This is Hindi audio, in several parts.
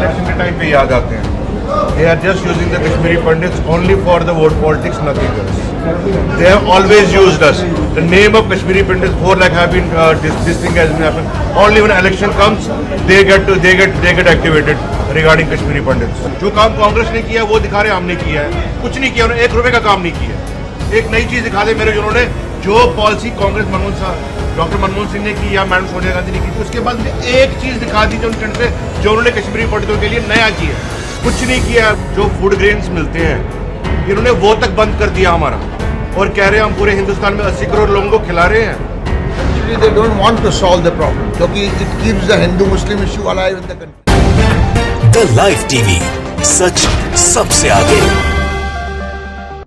इलेक्शन के टाइम पे याद आते हैं. They are just using the Kashmiri Pandits only for the vote politics, nothing else. They have always used us. The name of Kashmiri Pandits, 4 lakh have been, this thing has been happened. Only when election comes, they get activated regarding Kashmiri Pandits. जो काम कांग्रेस ने किया वो दिखा रहे हमने किया है. कुछ नहीं किया उन्होंने, 1 रुपए का काम नहीं किया. एक नई चीज दिखा दे मेरे जिन्होंने जो पॉलिसी कांग्रेस डॉक्टर मनमोहन सिंह ने की या मैडम सोनिया गांधी ने की, उसके बाद मुझे एक चीज दिखा दी जो उन्होंने कश्मीरी पंडितों के लिए नया किया. कुछ नहीं किया. जो फूड ग्रेन्स मिलते हैं इन्होंने वो तक बंद कर दिया हमारा, और कह रहे हैं हम पूरे हिंदुस्तान में 80 करोड़ लोगों को खिला रहे हैं. Actually, they don't want to solve the problem क्योंकि it keeps the Hindu-Muslim issue alive in the country. The Live TV, सच सबसे आगे.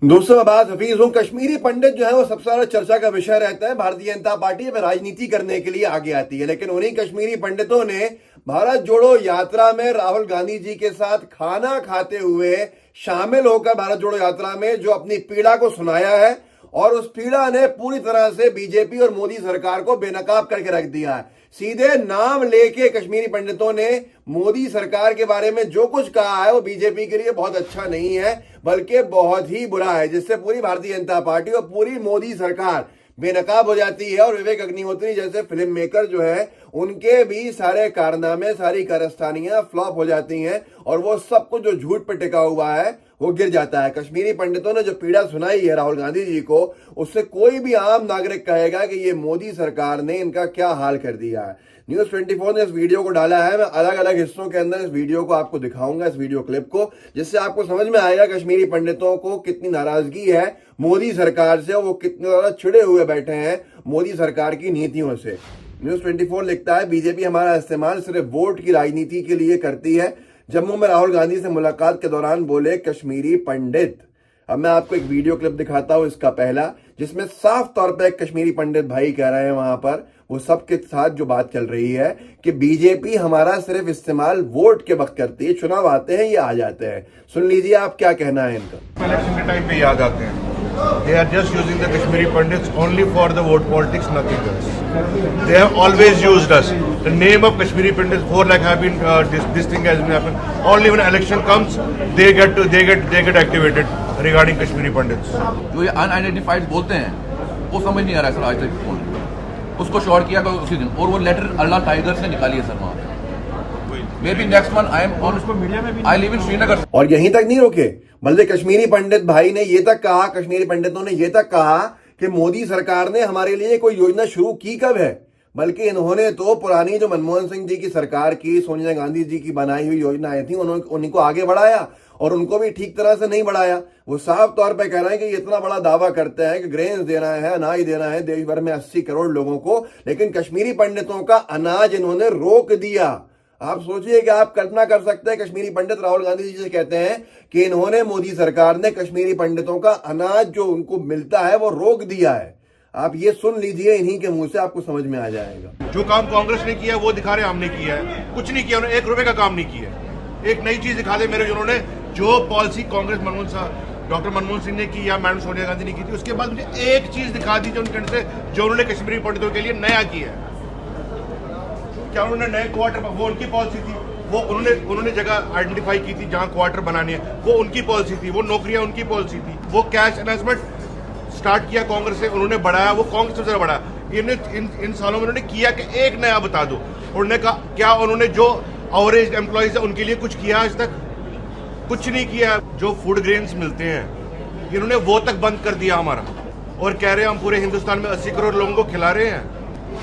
दोस्तों, आबाद हफीज हूं. कश्मीरी पंडित जो है वो सबसे ज्यादा चर्चा का विषय रहता है. भारतीय जनता पार्टी में राजनीति करने के लिए आगे आती है, लेकिन उन्हीं कश्मीरी पंडितों ने भारत जोड़ो यात्रा में राहुल गांधी जी के साथ खाना खाते हुए शामिल होकर भारत जोड़ो यात्रा में जो अपनी पीड़ा को सुनाया है, और उस पीड़ा ने पूरी तरह से बीजेपी और मोदी सरकार को बेनकाब करके रख दिया है. सीधे नाम लेके कश्मीरी पंडितों ने मोदी सरकार के बारे में जो कुछ कहा है वो बीजेपी के लिए बहुत अच्छा नहीं है, बल्कि बहुत ही बुरा है, जिससे पूरी भारतीय जनता पार्टी और पूरी मोदी सरकार बेनकाब हो जाती है. और विवेक अग्निहोत्री जैसे फिल्म मेकर जो है उनके भी सारे कारनामे, सारी कारस्तानियां फ्लॉप हो जाती हैं, और वो सब कुछ जो झूठ पे टिका हुआ है वो गिर जाता है. कश्मीरी पंडितों ने जो पीड़ा सुनाई है राहुल गांधी जी को, उससे कोई भी आम नागरिक कहेगा कि ये मोदी सरकार ने इनका क्या हाल कर दिया है. न्यूज 24 ने इस वीडियो को डाला है. मैं अलग अलग हिस्सों के अंदर इस वीडियो को आपको दिखाऊंगा, इस वीडियो क्लिप को, जिससे आपको समझ में आएगा कश्मीरी पंडितों को कितनी नाराजगी है मोदी सरकार से, वो कितने ज्यादा छिड़े हुए बैठे हैं मोदी सरकार की नीतियों से. न्यूज 24 लिखता है, बीजेपी हमारा इस्तेमाल सिर्फ वोट की राजनीति के लिए करती है. जम्मू में राहुल गांधी से मुलाकात के दौरान बोले कश्मीरी पंडित. अब मैं आपको एक वीडियो क्लिप दिखाता हूं, इसका पहला, जिसमें साफ तौर पर एक कश्मीरी पंडित भाई कह रहे हैं वहां पर, वो सबके साथ जो बात चल रही है कि बीजेपी हमारा सिर्फ इस्तेमाल वोट के वक्त करती है, चुनाव आते हैं ये आ जाते हैं. सुन लीजिए आप क्या कहना है इनका. इलेक्शन के टाइम पे याद आते हैं. They are just using the Kashmiri Pandits only for the vote politics, nothing else. They have always used us. The name of Kashmiri Pandits, 4 lakh have been, this thing has been happened. Only when election comes, they get activated regarding Kashmiri Pandits. जो ये अनआइडेंटिफाइड बोलते हैं वो समझ नहीं आ रहा है सर आज तक. उसको शॉर्ट किया उसी दिन, और वो लेटर अल्लाह टाइगर से निकाली है सर वहां पे. May be next month I am on, I live in Srinagar. और यहीं तक नहीं रोके, बल्कि कश्मीरी पंडित भाई ने ये तक कहा, कश्मीरी पंडितों ने ये तक कहा कि मोदी सरकार ने हमारे लिए कोई योजना शुरू की कब है, बल्कि इन्होंने तो पुरानी जो मनमोहन सिंह जी की सरकार की, सोनिया गांधी जी की बनाई हुई योजनाएं थी उन्हीं को आगे बढ़ाया, और उनको भी ठीक तरह से नहीं बढ़ाया. वो साफ तौर पे कह रहे हैं कि इतना बड़ा दावा करते हैं कि ग्रेन्स देना है, अनाज देना है देश भर में 80 करोड़ लोगों को, लेकिन कश्मीरी पंडितों का अनाज इन्होंने रोक दिया. आप सोचिए कि आप कल्पना कर सकते हैं, कश्मीरी पंडित राहुल गांधी जी से कहते हैं कि इन्होंने, मोदी सरकार ने कश्मीरी पंडितों का अनाज जो उनको मिलता है वो रोक दिया है. आप ये सुन लीजिए इन्हीं के मुंह से, आपको समझ में आ जाएगा. जो काम कांग्रेस ने किया वो दिखा रहे हमने किया है. कुछ नहीं किया उन्होंने, 1 रुपए का काम नहीं किया. एक नई चीज दिखा दे मेरे जिन्होंने जो पॉलिसी कांग्रेस डॉक्टर मनमोहन सिंह ने की या मैडम सोनिया गांधी ने की थी, उसके बाद मुझे एक चीज दिखा दी जो उन्होंने कश्मीरी पंडितों के लिए नया किया है. क्या उन्होंने नए क्वार्टर, वो उनकी पॉलिसी थी, वो उन्होंने जगह आइडेंटिफाई की थी जहां क्वार्टर बनाने हैं, वो उनकी पॉलिसी थी, वो नौकरियां उनकी पॉलिसी थी. वो कैश अनाउंसमेंट स्टार्ट किया कांग्रेस से, उन्होंने बढ़ाया, वो कांग्रेस से बढ़ाया. इन सालों में उन्होंने किया कि एक नया बता दो. उन्होंने कहा क्या उन्होंने जो एवरेज एम्प्लॉइज है उनके लिए कुछ किया आज तक? कुछ नहीं किया. जो फूड ग्रेन्स मिलते हैं इन्होंने वो तक बंद कर दिया हमारा, और कह रहे हैं हम पूरे हिंदुस्तान में 80 करोड़ लोगों को खिला रहे हैं.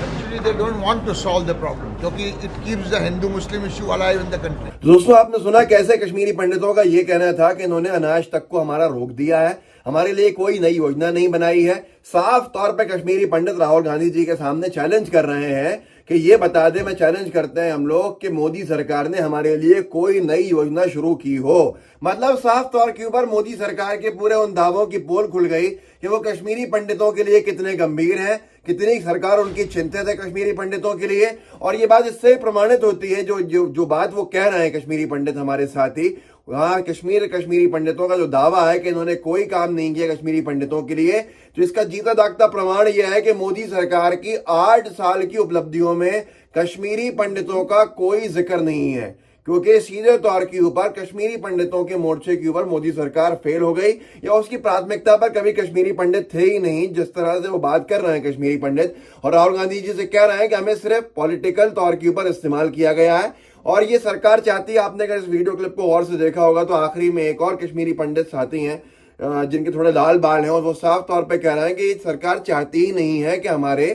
Actually, they don't want to solve the problem क्योंकि it keeps the Hindu-Muslim issue alive in the country. दोस्तों, आपने सुना कैसे कश्मीरी पंडितों का ये कहना था कि इन्होंने अनाज तक को हमारा रोक दिया है, हमारे लिए कोई नई योजना नहीं बनाई है. साफ तौर पे कश्मीरी पंडित राहुल गांधी जी के सामने चैलेंज कर रहे हैं कि ये बता दे, मैं चैलेंज करते हैं हम लोग, कि मोदी सरकार ने हमारे लिए कोई नई योजना शुरू की हो. मतलब साफ तौर के ऊपर मोदी सरकार के पूरे उन दावों की पोल खुल गई कि वो कश्मीरी पंडितों के लिए कितने गंभीर हैं, कितनी सरकार उनकी चिंतित है कश्मीरी पंडितों के लिए. और ये बात इससे प्रमाणित होती है, जो बात वो कह रहे हैं कश्मीरी पंडित हमारे साथी, वहां कश्मीरी पंडितों का जो दावा है कि इन्होंने कोई काम नहीं किया कश्मीरी पंडितों के लिए, तो इसका जीता जागता प्रमाण यह है कि मोदी सरकार की 8 साल की उपलब्धियों में कश्मीरी पंडितों का कोई जिक्र नहीं है. क्योंकि सीधे तौर के ऊपर कश्मीरी पंडितों के मोर्चे के ऊपर मोदी सरकार फेल हो गई, या उसकी प्राथमिकता पर कभी कश्मीरी पंडित थे ही नहीं। जिस तरह से वो बात कर रहे हैं कश्मीरी पंडित, और राहुल गांधी जी से कह रहे हैं कि हमें सिर्फ पॉलिटिकल तौर के ऊपर इस्तेमाल किया गया है, और ये सरकार चाहती है। आपने अगर इस वीडियो क्लिप को और से देखा होगा तो आखिरी में एक और कश्मीरी पंडित साथी हैं जिनके थोड़े लाल बाल हैं, और वो साफ तौर पे कह रहे हैं कि सरकार चाहती ही नहीं है कि हमारे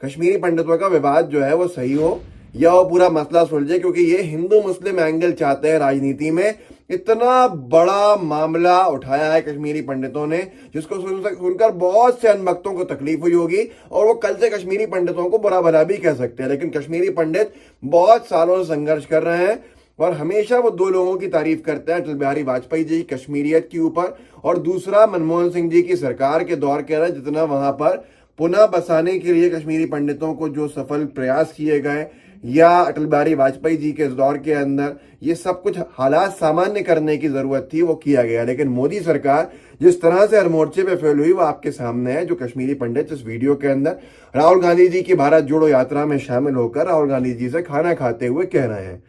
कश्मीरी पंडितों का विवाद जो है वो सही हो या वो पूरा मसला सुलझे, क्योंकि ये हिंदू मुस्लिम एंगल चाहते हैं राजनीति में। इतना बड़ा मामला उठाया है कश्मीरी पंडितों ने, जिसको सुनकर बहुत से अनभक्तों को तकलीफ हुई होगी, और वो कल से कश्मीरी पंडितों को बुरा भला भी कह सकते हैं। लेकिन कश्मीरी पंडित बहुत सालों से संघर्ष कर रहे हैं, और हमेशा वो दो लोगों की तारीफ करते हैं, अटल बिहारी वाजपेयी जी की कश्मीरियत के ऊपर, और दूसरा मनमोहन सिंह जी की सरकार के दौर के अंदर जितना वहां पर पुनः बसाने के लिए कश्मीरी पंडितों को जो सफल प्रयास किए गए, या अटल बिहारी वाजपेयी जी के दौर के अंदर ये सब कुछ हालात सामान्य करने की जरूरत थी, वो किया गया। लेकिन मोदी सरकार जिस तरह से हर मोर्चे पे फेल हुई वो आपके सामने है। जो कश्मीरी पंडित इस वीडियो के अंदर राहुल गांधी जी की भारत जोड़ो यात्रा में शामिल होकर राहुल गांधी जी से खाना खाते हुए कह रहे हैं।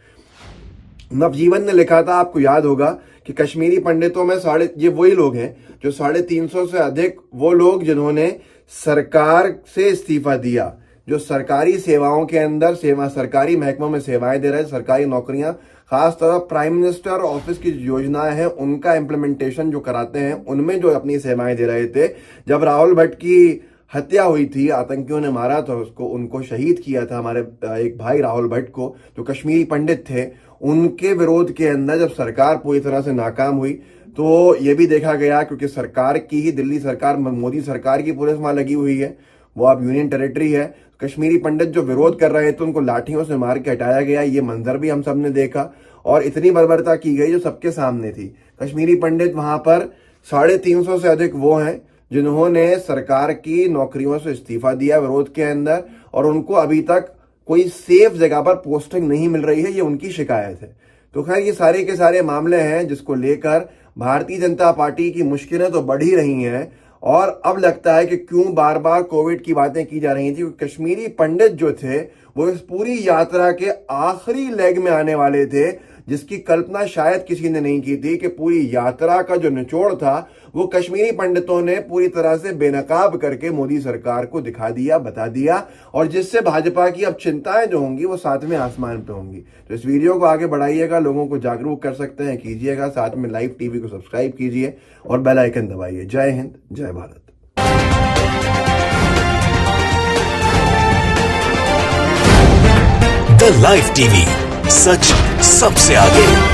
नवजीवन ने लिखा था, आपको याद होगा, कि कश्मीरी पंडितों में ये वही लोग हैं जो 350 से अधिक वो लोग जिन्होंने सरकार से इस्तीफा दिया, जो सरकारी सेवाओं के अंदर सरकारी महकमों में सेवाएं दे रहे हैं, सरकारी नौकरियां, खासतौर पर प्राइम मिनिस्टर ऑफिस की योजनाएं हैं उनका इम्प्लीमेंटेशन जो कराते हैं, उनमें जो अपनी सेवाएं दे रहे थे। जब राहुल भट्ट की हत्या हुई थी, आतंकियों ने मारा था उनको शहीद किया था हमारे एक भाई राहुल भट्ट को, जो कश्मीरी पंडित थे, उनके विरोध के अंदर जब सरकार पूरी तरह से नाकाम हुई तो ये भी देखा गया, क्योंकि सरकार की ही दिल्ली सरकार, मोदी सरकार की पुलिस वहां लगी हुई है, वो अब यूनियन टेरिटरी है। कश्मीरी पंडित जो विरोध कर रहे थे उनको लाठियों से मार के हटाया गया, ये मंजर भी हम सब ने देखा, और इतनी बर्बरता की गई जो सबके सामने थी। कश्मीरी पंडित वहां पर 350 से अधिक वो हैं जिन्होंने सरकार की नौकरियों से इस्तीफा दिया विरोध के अंदर, और उनको अभी तक कोई सेफ जगह पर पोस्टिंग नहीं मिल रही है, ये उनकी शिकायत है। तो खैर ये सारे के सारे मामले हैं जिसको लेकर भारतीय जनता पार्टी की मुश्किलें तो बढ़ ही रही हैं, और अब लगता है कि क्यों बार बार कोविड की बातें की जा रही थी। कश्मीरी पंडित जो थे वो इस पूरी यात्रा के आखिरी लेग में आने वाले थे, जिसकी कल्पना शायद किसी ने नहीं की थी कि पूरी यात्रा का जो निचोड़ था वो कश्मीरी पंडितों ने पूरी तरह से बेनकाब करके मोदी सरकार को दिखा दिया, बता दिया, और जिससे भाजपा की अब चिंताएं जो होंगी वो 7वें आसमान पे होंगी। तो इस वीडियो को आगे बढ़ाइएगा, लोगों को जागरूक कर सकते हैं, कीजिएगा, साथ में लाइव टीवी को सब्सक्राइब कीजिए और बेल आइकन दबाइए। जय हिंद, जय भारत। द लाइव टीवी, सच सबसे आगे।